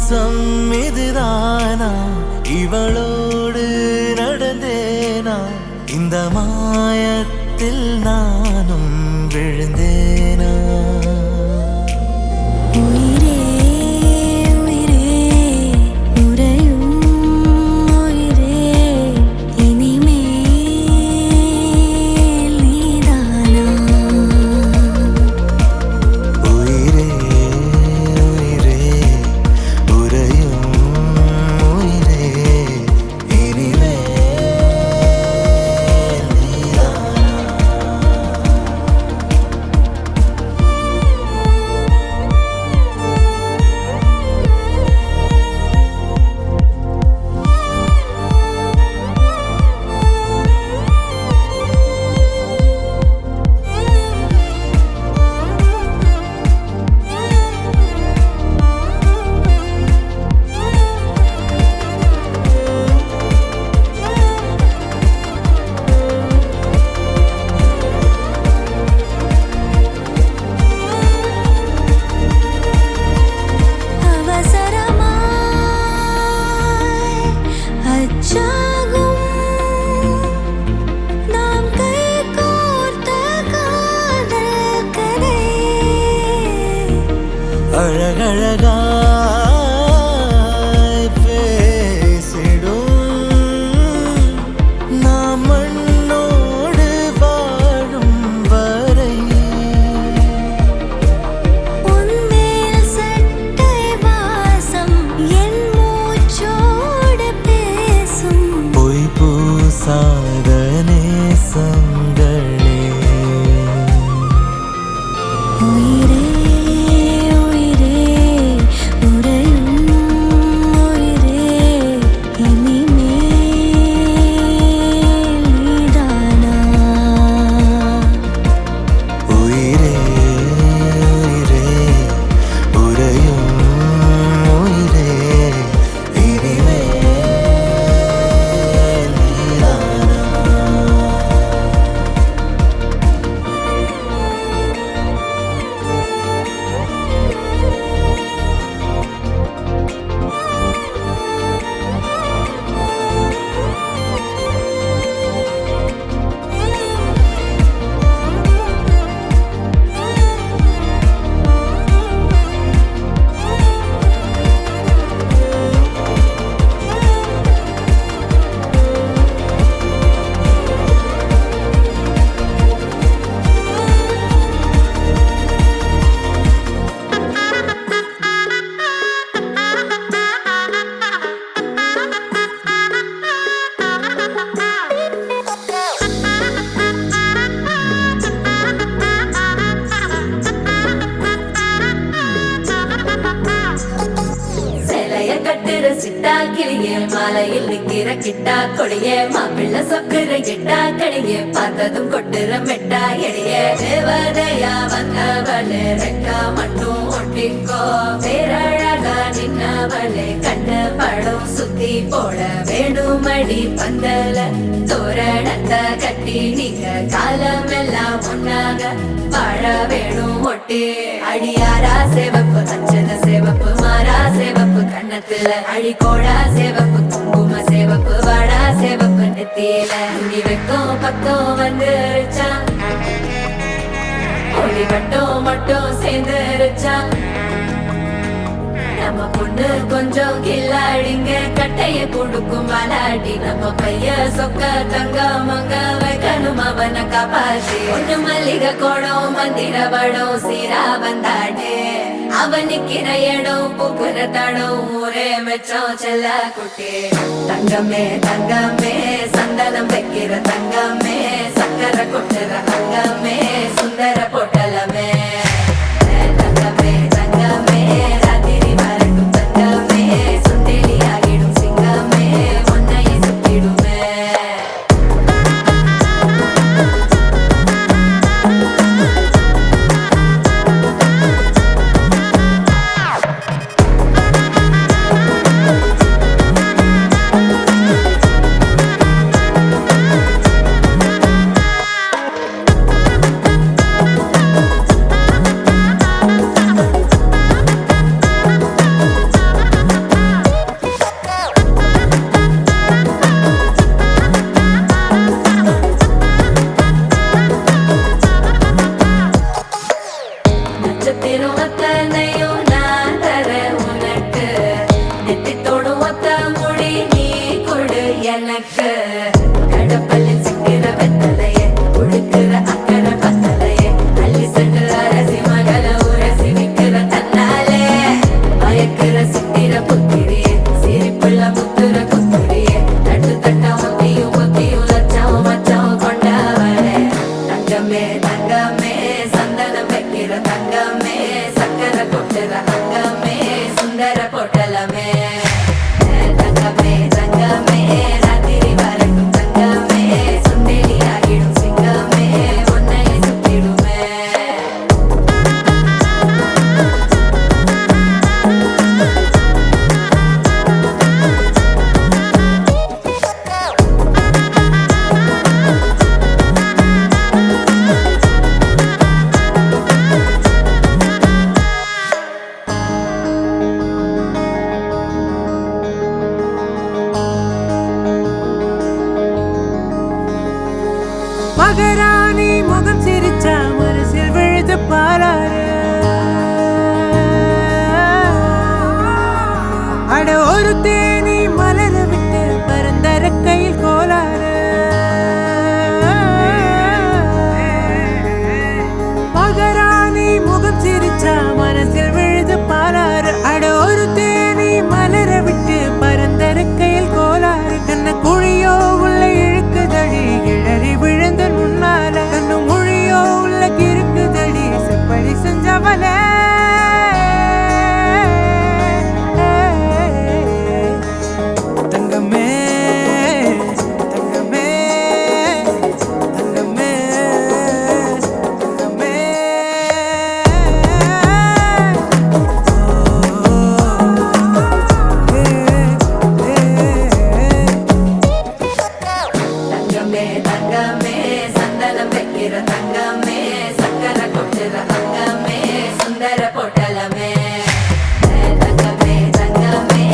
மோசம் இதுதானா இவளோடு நடந்தேனா இந்த மாயத்தில் நானும் விழுந்தேனா உயிரே உயிரே உறையும் உயிரே இனிமேல் நீதானா உயிரே உயிரே உறையும் உயிரே இனிமேல் நீதானா அவசரமாய் அச்சாகும் நாம் கைகோர்த்த காதல் கதை அழகழகாய் பேசிடும் நாம் மண்ணோடு வாழும் வரை உன்மேல் சட்டை வாசம் என் மூச்சோடு பேசும் பொய் பூசாத நேசங்களே உயிரே உயிரே உறையும் உயிரே இனிமேல் நீதானா உயிரே உயிரே உறையும் உயிரே இனிமேல் நீதானா சேலைய கட்டுற சிட்டா கிளியே மாலையில் நிக்கிற கிட்டா கொடியே மாப்பிள்ள சொக்குற கிட்டா கடியே பார்த்ததும் கொட்டுற மெட்டா எடியே தேவதையா வந்தவளே ரெக்கா மட்டும் ஒட்டிக்கோ பேரழகா நின்னவளே கண்ணு படம் சுத்தி போட வேணுமடி பந்தல தோரணத்தை கட்டி நீங்க காலமெல்லாம் ஒன்னாக வாழ வேணும் ஒட்டி அடியாரா சேவப்பு அச்சத சேவப்பு மாறா சேவப்பு கண்ணத்துல அடிக்கோடா சேவப்பு குங்கும சேவப்பு வாடா சேவப்பு நெத்தியில துணி வைக்கும் பக்கம் வந்துருச்சா ஒளி மட்டும் சேர்ந்துருச்சா நம்ம பொண்ணு கொஞ்சம் கில்லாடிங்க கட்டைய கொடுக்கும் வாலாடி நம்ம பைய சொக்க தங்க மங்க வைக்கணும் அவனை காப்பாத்தி ஒண்ணு மல்லிகை கோடம் மந்திர வடம் சீரா வந்தாடே அவன் நிக்கிற இடம் பூக்குற தடம் ஊரே மெச்சம் செல்ல குட்டி தங்கமே தங்கமே சந்தனம் வைக்கிற தங்கமே சக்கரை கொட்டுற தங்கமே சுந்தர பொட்டலமே தங்கமே தங்கமே ராத்திரி வரட்டும் தங்கமே சுந்தேலி ஆகிடும் சிங்கமே உன்னை சுத்திடுமே அத்தனையும் நான் தர உனக்கு நெத்தித்தோடு ஒத்த முடி நீ கொடு எனக்கு கடப்பலில் சிக்கிற வெத்தலையே உடுக்கிற அக்கறை பத்தலையே அள்ளி சென்று அரசி மகள உரசி விக்கிற தன்னாலே பயக்கிற சித்திர புத்திரியே சிரிப்புள்ள முத்துற குத்துரியே தட்டு தட்ட ஒத்தியும் ஒத்தியும் லட்சம் மச்சம் கொண்டவளே தங்கமே தங்கமே சந்தனம் வைக்கிற தங்கமே சக்கரை கொட்டுற அங்கமே சுந்தர பொட்டலமே தங்கமே தங்கமே ராத்திரி வரைக்கும் தங்கமே சுந்தரி ஆகிடும் சிங்கமே உன்னை சுத்திடுமே மகராணி முகம் சிரிச்சா மனசில் விழுது பாராரு அட ஒரு தேனி மலர விட்டு பரந்தர கையில் கோலாறு மகராணி முகம் சிரிச்சா மனசில் விழுது பாராரு அட ஒரு தேனி மலர விட்டு பரந்தர கையில் கோலாறு கண்ண குழியோ உள்ள இழுக்குதடி கிழறி விழுந்த முன்னால கண்ணு மொழியோ உள்ள கிறுக்குதடி செப்படி செஞ்சவள தங்கமே தங்கமே தங்கமே தங்கமே தங்கமே தங்கமே சந்தனம் வைக்கிற தங்கமே சக்கரை கொட்டுற அங்கமே சுந்தர பொட்டலமே தங்கமே தங்கமே